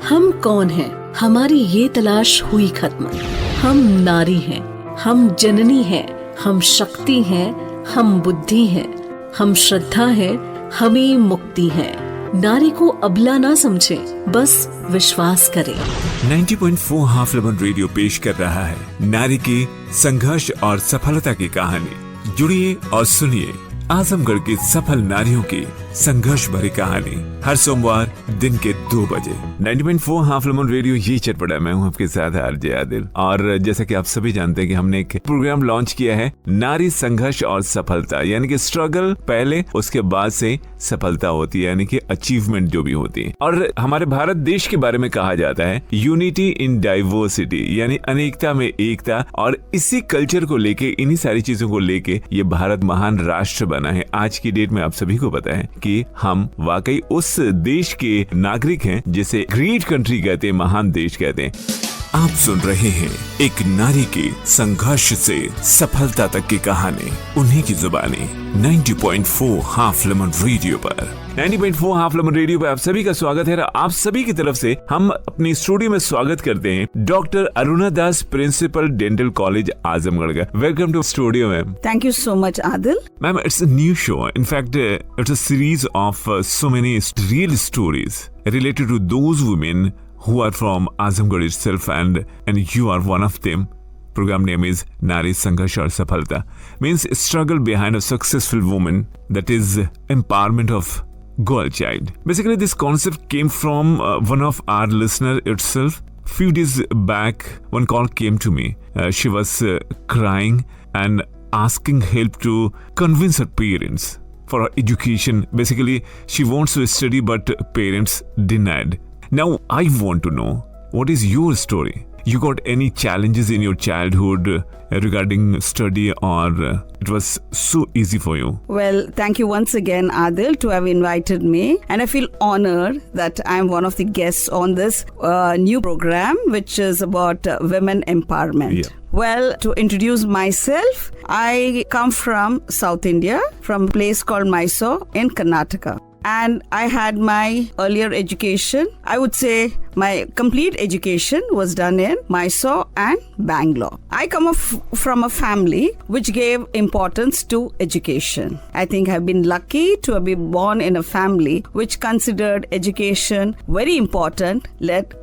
हम कौन हैं? हमारी ये तलाश हुई खत्म। हम नारी हैं, हम जननी हैं, हम शक्ति हैं, हम बुद्धि हैं, हम श्रद्धा हैं, हमें मुक्ति है। नारी को अबला ना समझे, बस विश्वास करें। 90.4 हाफ लेमन रेडियो पेश कर रहा है नारी की संघर्ष और सफलता की कहानी। जुड़िए और सुनिए आजमगढ़ की सफल नारियों की संघर्ष भरी कहानी हर सोमवार दिन के 2 बजे 90.4 हाफ लेमन रेडियो। ये चटपटा, मैं हूँ आपके साथ आरजे आदिल। और जैसा कि आप सभी जानते हैं कि हमने एक प्रोग्राम लॉन्च किया है नारी संघर्ष और सफलता, यानी कि स्ट्रगल पहले, उसके बाद से सफलता होती है, यानी कि अचीवमेंट जो भी होती है। और हमारे भारत देश के बारे में कहा जाता है यूनिटी इन डाइवर्सिटी, यानी अनेकता में एकता। और इसी कल्चर को लेके, इन्हीं सारी चीजों को लेके ये भारत महान राष्ट्र बना है। आज की डेट में आप सभी को पता है कि हम वाकई उस देश के नागरिक हैं जिसे ग्रेट कंट्री कहते हैं, महान देश कहते हैं। आप सुन रहे हैं एक नारी के संघर्ष से सफलता तक की कहानी, उन्हीं की जुबानी 90.4 हाफ लेमन रेडियो पर। 90.4 हाफ लेमन रेडियो पर आप सभी का स्वागत है। आप सभी की तरफ से हम अपनी स्टूडियो में स्वागत करते हैं doctor Aruna Das, principal dental college Azamgarh का। Welcome to studio ma'am. Thank you so much, Adil. Ma'am, it's a new show. In fact, it's a series of so many real stories related to those women who are from Azamgarh itself, and you are one of them. Program name is Nari Sangharsh or Safalta, means struggle behind a successful woman, that is empowerment of girl child. Basically, this concept came from one of our listener itself. Few days back, one call came to me. She was crying and asking help to convince her parents for her education. Basically, she wants to study, but parents denied. Now, I want to know, what is your story? You got any challenges in your childhood regarding study, or it was so easy for you? Well, thank you once again, Adil, to have invited me. And I feel honored that I'm one of the guests on this new program, which is about women empowerment. Yeah. Well, to introduce myself, I come from South India, from a place called Mysore in Karnataka. And I had my earlier education. I would say my complete education was done in Mysore and Bangalore. I come from a family which gave importance to education. I think I've been lucky to have been born in a family which considered education very important,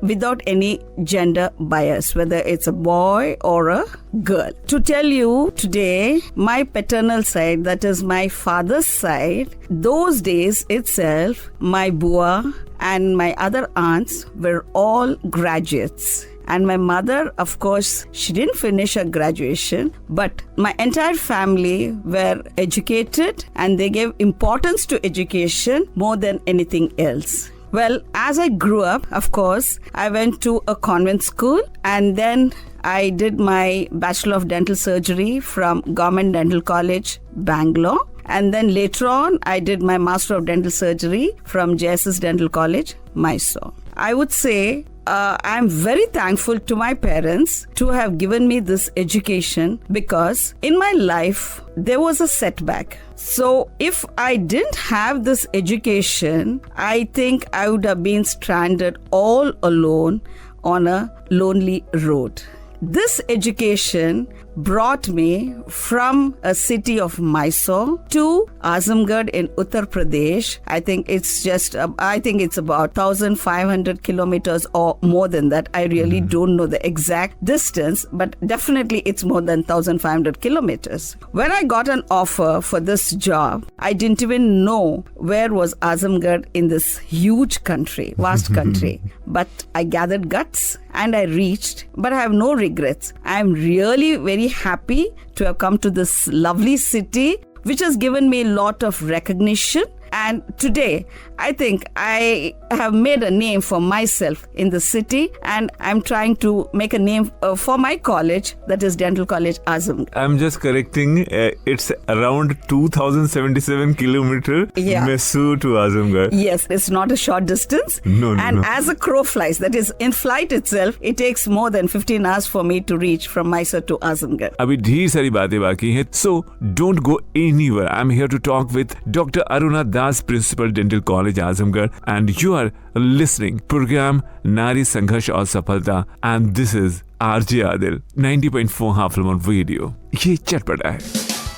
without any gender bias, whether it's a boy or a girl. To tell you today, my paternal side, that is my father's side, those days itself, my bua and my other aunts were all graduates. And my mother, of course, she didn't finish her graduation, but my entire family were educated and they gave importance to education more than anything else. Well, as I grew up, of course, I went to a convent school, and then I did my Bachelor of Dental Surgery from Government Dental College, Bangalore. And then later on, I did my Master of Dental Surgery from JSS Dental College, Mysore. I would say I'm very thankful to my parents to have given me this education, because in my life, there was a setback. So if I didn't have this education, I think I would have been stranded all alone on a lonely road. This education brought me from a city of Mysore to Azamgarh in Uttar Pradesh. I think it's about 1,500 kilometers or more than that. I really don't know the exact distance, but definitely it's more than 1,500 kilometers. When I got an offer for this job, I didn't even know where was Azamgarh in this huge country, vast country. But I gathered guts and I reached, but I have no regrets. I'm really very happy to have come to this lovely city, which has given me a lot of recognition. And today, I think I have made a name for myself in the city, and I'm trying to make a name for my college, that is Dental College Azamgarh. I'm just correcting, it's around 2,077 kilometers, Mysore to Azamgarh. Yes, it's not a short distance. No. As a crow flies, that is in flight itself, it takes more than 15 hours for me to reach from Mysore to Azamgarh. अभी ढेर सारी बातें बाकी हैं, so don't go anywhere. I'm here to talk with Dr. Aruna Das. Das, Principal Dental College, Azamgarh, and you are listening program Nari Sangharsh aur Safalta, and this is RJ Adil, 90.4 half lemon radio. ये चटपटा है।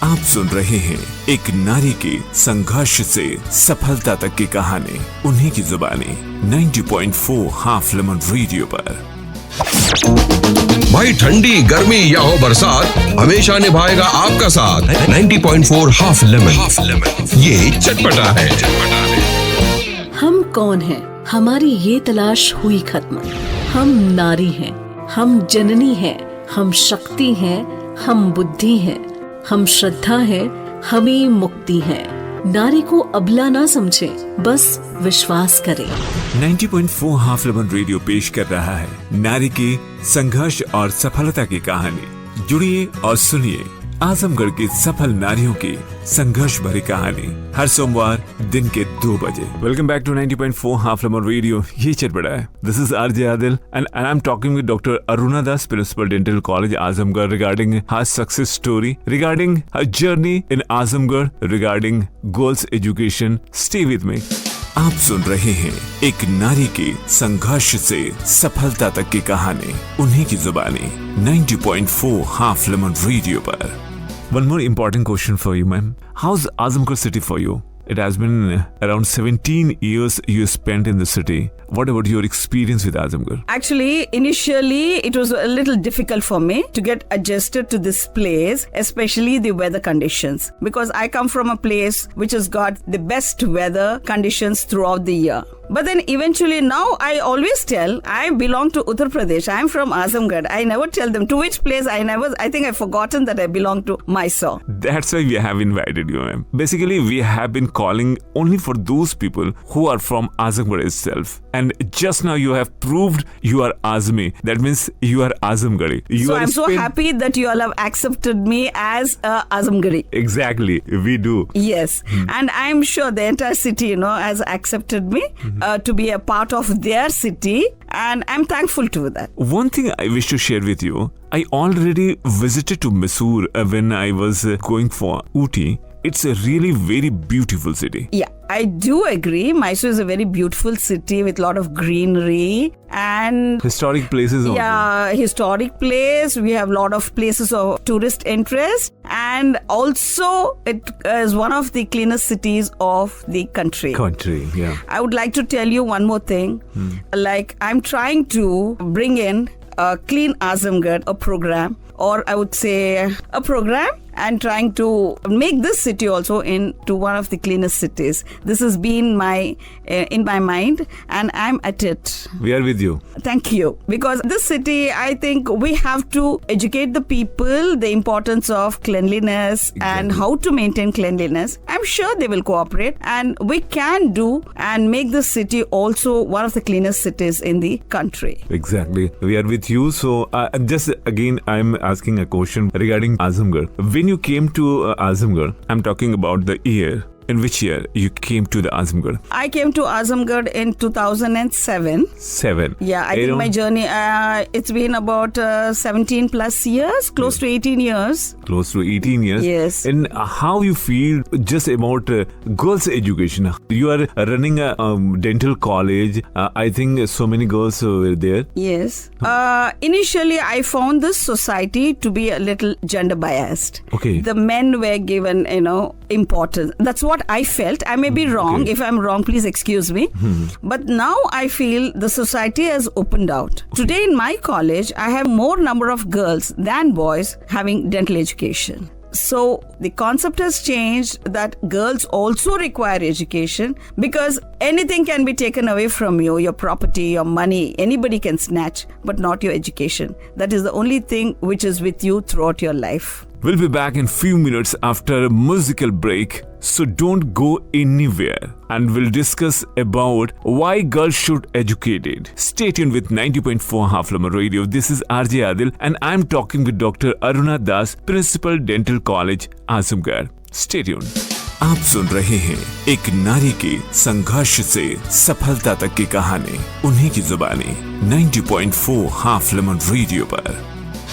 आप सुन रहे हैं एक नारी के संघर्ष से सफलता तक की कहानी, उन्हीं की जुबानी 90.4 हाफ लेमन रेडियो पर। भाई ठंडी गर्मी या हो बरसात, हमेशा निभाएगा आपका साथ 90.4 हाफ लेमन। ये चटपटा है। हम कौन हैं? हमारी ये तलाश हुई खत्म। हम नारी हैं, हम जननी हैं, हम शक्ति हैं, हम बुद्धि हैं, हम श्रद्धा हैं, हमें मुक्ति है। नारी को अबला ना समझे, बस विश्वास करें। 90.4 हाफ लेमन रेडियो पेश कर रहा है नारी की संघर्ष और सफलता की कहानी। जुड़िए और सुनिए आजमगढ़ की सफल नारियों की संघर्ष भरी कहानी हर सोमवार दिन के 2 बजे। Welcome back to 90.4 half lemon radio. ये चटपटा है। This is RJ Adil and I am talking with doctor Aruna Das, principal dental college Azamgarh, regarding her success story, regarding her journey in Azamgarh, regarding girls education. Stay with me. आप सुन रहे हैं एक नारी के संघर्ष से सफलता तक की कहानी, उन्हीं की जुबानी 90.4 हाफ लेमन रेडियो पर। One more important question for you, ma'am. How's Azamgarh city for you? It has been around 17 years you spent in the city. What about your experience with Azamgarh? Actually, initially, it was a little difficult for me to get adjusted to this place, especially the weather conditions. Because I come from a place which has got the best weather conditions throughout the year. But then eventually now I always tell I belong to Uttar Pradesh. I am from Azamgarh. I never tell them to which place I think I've forgotten that I belong to Mysore. That's why we have invited you, ma'am. Basically, we have been calling only for those people who are from Azamgarh itself. And just now you have proved you are Azmi. That means you are Azamgarhi. So I'm so happy that you all have accepted me as Azamgarhi. Exactly, we do. Yes, and I'm sure the entire city, has accepted me to be a part of their city, and I'm thankful to that. One thing I wish to share with you, I already visited to Mysore when I was going for Ooty. It's a really very beautiful city. Yeah, I do agree. Mysore is a very beautiful city with a lot of greenery and historic places also. Yeah, historic place. We have a lot of places of tourist interest, and also it is one of the cleanest cities of the country. Yeah. I would like to tell you one more thing. Like, I'm trying to bring in Clean Azamgarh, a program, or I would say a program, and trying to make this city also into one of the cleanest cities. This has been in my mind, and I'm at it. We are with you. Thank you. Because this city, I think we have to educate the people the importance of cleanliness. Exactly. And how to maintain cleanliness. I'm sure they will cooperate, and we can do and make this city also one of the cleanest cities in the country. Exactly. We are with you. So just again, I'm asking a question regarding Azamgarh. When you came to Azamgarh, I'm talking about the year. In which year you came to the Azamgarh? I came to Azamgarh in 2007. Yeah, I think my journey, it's been about 17 plus years, close to 18 years. Close to 18 years? Yes. And how you feel just about girls' education? You are running a dental college. I think so many girls were there. Yes. Initially, I found this society to be a little gender biased. Okay. The men were given, importance. That's what I felt. I may be wrong. Okay. If I'm wrong, please excuse me. But now I feel the society has opened out. Okay. Today in my college, I have more number of girls than boys having dental education. So the concept has changed that girls also require education, because anything can be taken away from you, your property, your money, anybody can snatch, but not your education. That is the only thing which is with you throughout your life. We'll be back in few minutes after a musical break, so don't go anywhere, and we'll discuss about why girls should educated. Stay tuned with 90.4 Half Lemon Radio. This is RJ Adil, and I'm talking with Dr. Aruna Das, Principal Dental College, Azamgarh. Stay tuned. आप सुन रहे हैं एक नारी के संघर्ष से सफलता तक की कहानी, उन्हीं की जुबानी 90.4 हाफ लेमन रेडियो पर।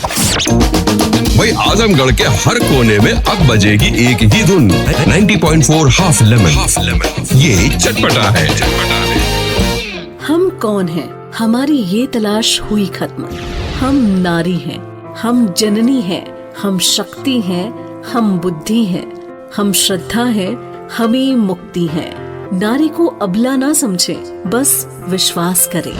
भाई आजमगढ़ के हर कोने में अब बजेगी एक ही धुन 90.4 हाफ लेमन। ये चटपटा है। हम कौन हैं? हमारी ये तलाश हुई खत्म। हम नारी हैं, हम जननी हैं, हम शक्ति हैं, हम बुद्धि हैं, हम श्रद्धा हैं, हमें मुक्ति है। नारी को अबला ना समझें, बस विश्वास करें।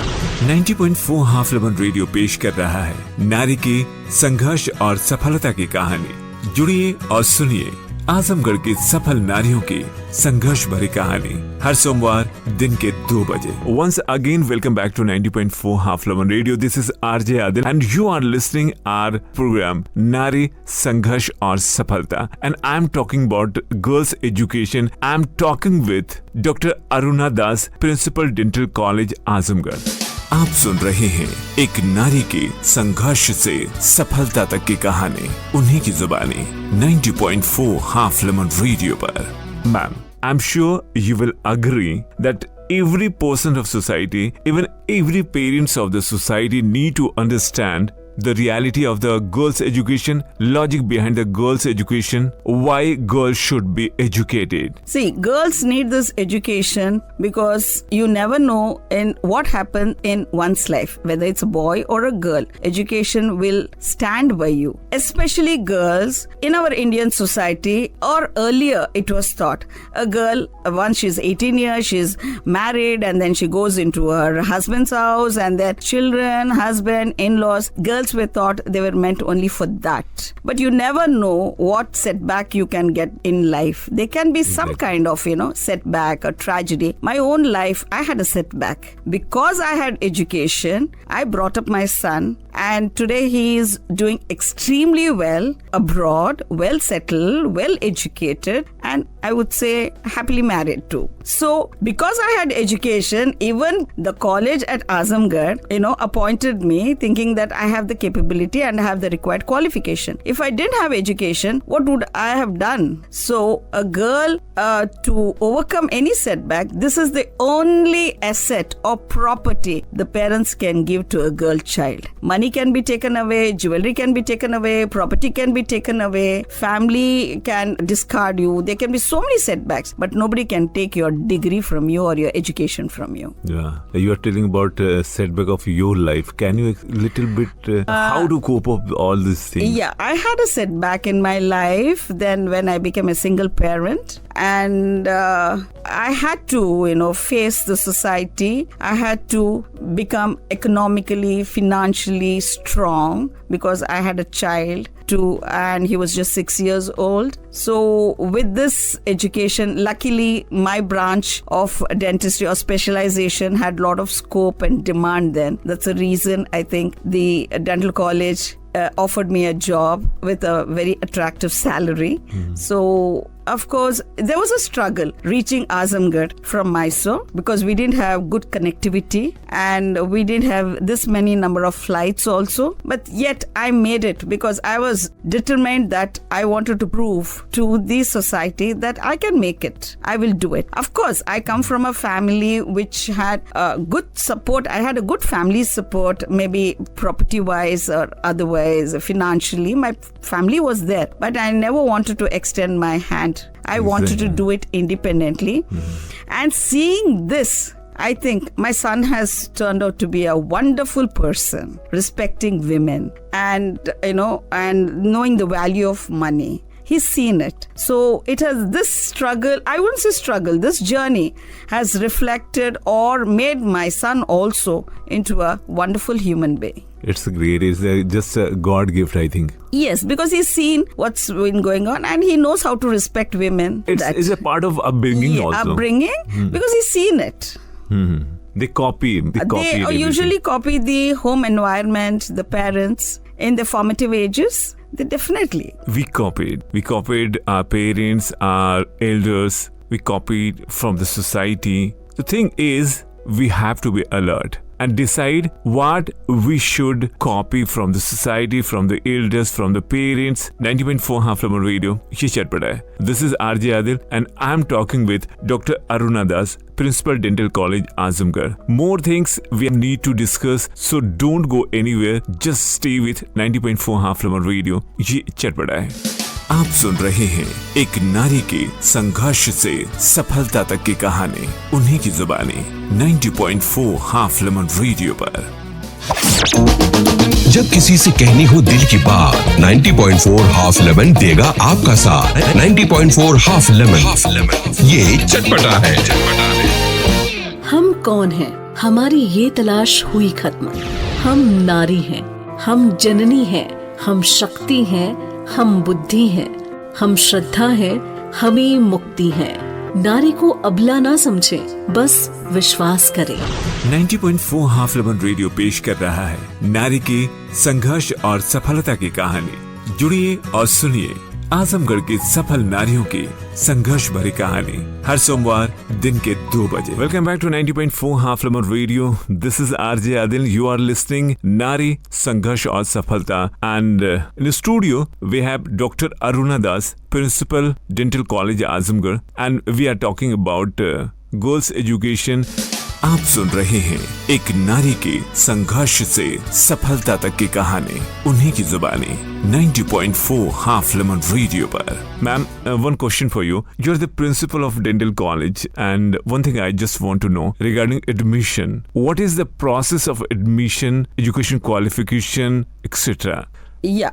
90.4 हाफ लेमन रेडियो पेश कर रहा है नारी की संघर्ष और सफलता की कहानी। जुड़िए और सुनिए आजमगढ़ की सफल नारियों की संघर्ष भरी कहानी हर सोमवार दिन के 2 बजे। Once again, welcome back to 90.4 Half Lemon Radio. This is RJ Adil and you are listening our program Nari Sangharsh और सफलता and I am talking about girls education. I am talking with Dr. Aruna Das, Principal Dental College Azamgarh. आप सुन रहे हैं एक नारी के संघर्ष से सफलता तक की कहानी उन्हीं की जुबानी 90.4 हाफ लेमन रेडियो पर। Ma'am, I am sure you will agree that every person of society, even every parents of the society need to understand the reality of the girls' education, logic behind the girls' education, why girls should be educated. See, girls need this education because you never know in what happened in one's life, whether it's a boy or a girl. Education will stand by you, especially girls in our Indian society, or earlier it was thought a girl, once she's 18 years, she's married and then she goes into her husband's house and then children, husband, in-laws. Girls were thought they were meant only for that. But you never know what setback you can get in life. There can be some kind of, setback or tragedy. My own life, I had a setback. Because I had education, I brought up my son and today he is doing extremely well abroad, well settled, well educated, and I would say happily married too. So because I had education, even the college at Azamgarh, appointed me thinking that I have the capability and I have the required qualification. If I didn't have education, what would I have done? So a girl to overcome any setback, this is the only asset or property the parents can give to a girl child. Money can be taken away, jewelry can be taken away, property can be taken away, family can discard you. There can be so many setbacks, but nobody can take your degree from you or your education from you. Yeah, you are telling about setback of your life. Can you little bit how to cope up with all these things? Yeah, I had a setback in my life then when I became a single parent, and I had to face the society. I had to become economically, financially strong because I had a child too, and he was just 6 years old. So with this education, luckily my branch of dentistry or specialization had a lot of scope and demand then. That's the reason I think the dental college offered me a job with a very attractive salary. So of course, there was a struggle reaching Azamgarh from Mysore because we didn't have good connectivity and we didn't have this many number of flights also. But yet I made it because I was determined that I wanted to prove to the society that I can make it. I will do it. Of course, I come from a family which had good support. I had a good family support, maybe property-wise or otherwise, financially. My family was there, but I never wanted to extend my hand. I wanted to do it independently. And seeing this, I think my son has turned out to be a wonderful person, respecting women and, and knowing the value of money. He's seen it. So it has this struggle, I wouldn't say struggle, this journey has reflected or made my son also into a wonderful human being. It's great. It's just a God gift, I think. Yes, because he's seen what's been going on and he knows how to respect women. It's a part of upbringing also. Upbringing, because he's seen it. They copy. They usually copy the home environment, the parents in the formative ages. They definitely. We copied our parents, our elders. We copied from the society. The thing is, we have to be alert. and decide what we should copy from the society, from the elders, from the parents. 90.4 Half Lemon Radio, ये चटपटा है. This is RJ Adil and I'm talking with Dr. Aruna Das, Principal Dental College, Azamgarh. More things we need to discuss, so don't go anywhere. Just stay with 90.4 Half Lemon Radio, ये चटपटा है. आप सुन रहे हैं एक नारी के संघर्ष से सफलता तक की कहानी, उन्हीं की जुबानी 90.4 हाफ लेमन रेडियो पर. जब किसी से कहनी हो दिल की बात, 90.4 हाफ लेमन देगा आपका साथ. 90.4 हाफ लेमन, ये चटपटा है. हम कौन हैं? हमारी ये तलाश हुई खत्म. हम नारी हैं, हम जननी हैं, हम शक्ति हैं, हम बुद्धि हैं, हम श्रद्धा हैं, हमें मुक्ति है. नारी को अबला ना समझे, बस विश्वास करें. 90.4 हाफ लेमन रेडियो पेश कर रहा है नारी की संघर्ष और सफलता की कहानी. जुड़िए और सुनिए आजमगढ़ की सफल नारियों की संघर्ष भरी कहानी हर सोमवार दिन के 2 बजे. Welcome back to 90.4 half lemon radio. This is RJ Adil. You are listening नारी संघर्ष और सफलता and in studio we have doctor Aruna Das, principal dental college Azamgarh, and we are talking about girls education. आप सुन रहे हैं एक नारी के संघर्ष से सफलता तक की कहानी, उन्हीं की जुबानी 90.4 हाफ लेमन रेडियो पर. Ma'am, one question for you. You're the principal of dental college, and one thing I just want to know regarding admission. What is the process of admission, education qualification, etc.? Yeah,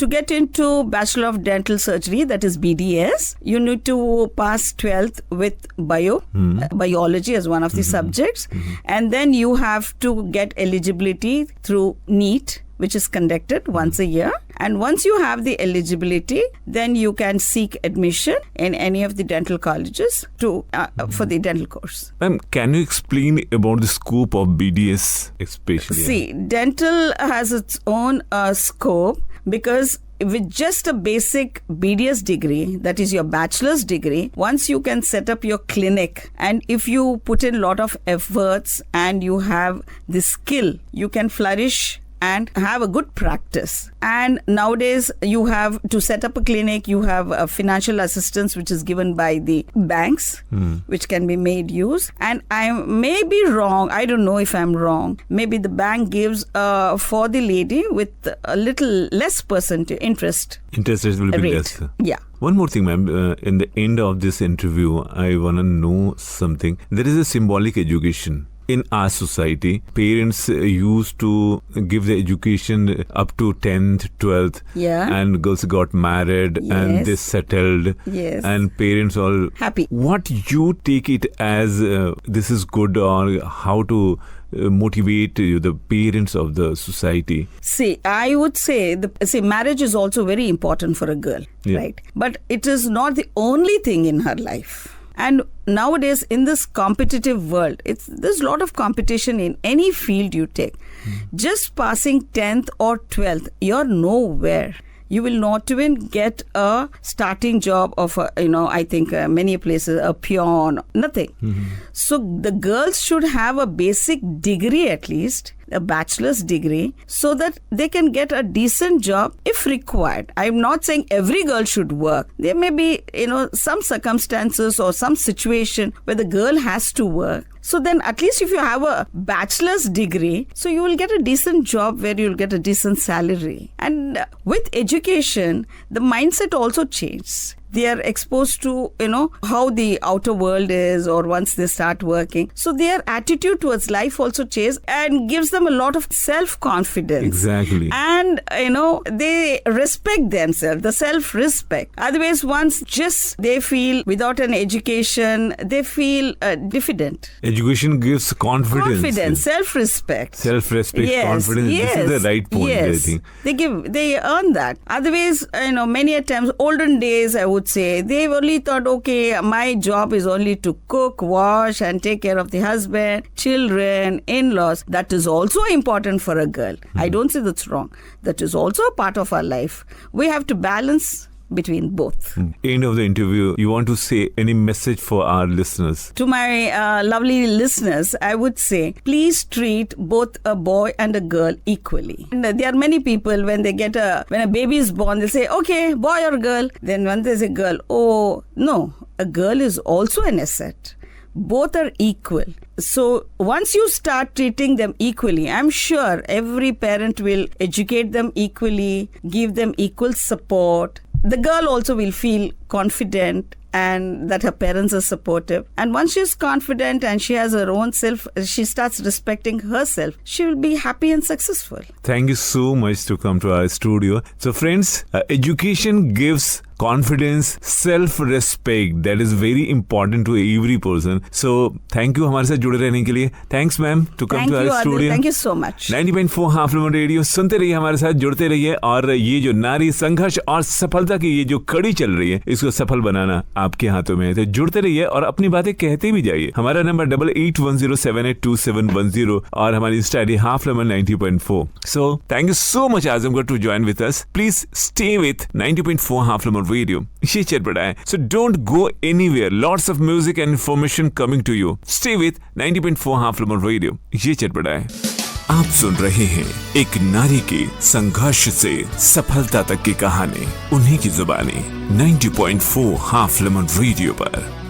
to get into Bachelor of Dental Surgery, that is BDS, you need to pass 12th with biology as one of the subjects, and then you have to get eligibility through NEET, which is conducted once a year. And once you have the eligibility, then you can seek admission in any of the dental colleges for the dental course. Ma'am, can you explain about the scope of BDS especially? See, dental has its own scope, because with just a basic BDS degree, that is your bachelor's degree, once you can set up your clinic, and if you put in a lot of efforts and you have the skill, you can flourish and have a good practice. And nowadays you have to set up a clinic, you have financial assistance which is given by the banks, which can be made use. And I may be wrong, I don't know if I'm wrong, maybe the bank gives for the lady with a little less percentage interest Interest will be rate. less. Yeah. One more thing, ma'am. In the end of this interview, I want to know something. There is a symbolic education. In our society, parents used to give the education up to 10th, 12th, and girls got married and they settled, and parents all happy. What you take it as this is good, or how to motivate the parents of the society? See, I would say, marriage is also very important for a girl, right? But it is not the only thing in her life. And nowadays, in this competitive world, there's a lot of competition in any field you take. Just passing 10th or 12th, you're nowhere. You will not even get a starting job of, I think many places, a peon, nothing. So the girls should have a basic degree at least, a bachelor's degree, so that they can get a decent job if required. I'm not saying every girl should work. There may be, some circumstances or some situation where the girl has to work. So then at least if you have a bachelor's degree, so you will get a decent job where you'll get a decent salary. And with education, the mindset also changes. They are exposed to, how the outer world is, or once they start working. So their attitude towards life also changes and gives them a lot of self-confidence. Exactly. And, they respect themselves, the self-respect. Otherwise, once just they feel without an education, they feel diffident. Education gives confidence. Confidence, self-respect. Self-respect, confidence. This is the right point, I think. They earn that. Otherwise, many a times, olden days, I would say, they've only thought, okay, my job is only to cook, wash, and take care of the husband, children, in-laws. That is also important for a girl. I don't say that's wrong. That is also a part of our life. We have to balance between both. End of the interview, you want to say any message for our listeners? To my lovely listeners, I would say, please treat both a boy and a girl equally. And there are many people, when a baby is born, they say, okay, boy or girl. Then when there's a girl, oh, no, a girl is also an asset. Both are equal. So once you start treating them equally, I'm sure every parent will educate them equally, give them equal support. The girl also will feel confident and that her parents are supportive. And once she's confident and she has her own self, she starts respecting herself, she will be happy and successful. Thank you so much to come to our studio. So friends, education gives confidence, self-respect. That is very important to every person. So thank you हमारे साथ जुड़े रहने के लिए. Thanks ma'am to come to our studio. Thank you so much. 90.4 half lemon radio सुनते रहिए, हमारे साथ जुड़ते रहिए. और ये जो नारी संघर्ष और सफलता की ये जो कड़ी चल रही है, इसको सफल बनाना आपके हाथों में है. तो जुड़ते रहिए और अपनी बातें कहते भी जाइए. हमारा नंबर 8810782710 और हमारी Insta ID half lemon 90.4. So thank you so much Azamgarh to join with us. Please stay with 90.4 half lemon radio. ये चल पड़ा है. So don't go anywhere. Lots of music and information coming to you. Stay with 90.4 half lemon radio. ये चल पड़ा है. आप सुन रहे हैं एक नारी के संघर्ष से सफलता तक की कहानी, उन्हीं की जुबानी 90.4 हाफ लेमन रेडियो पर.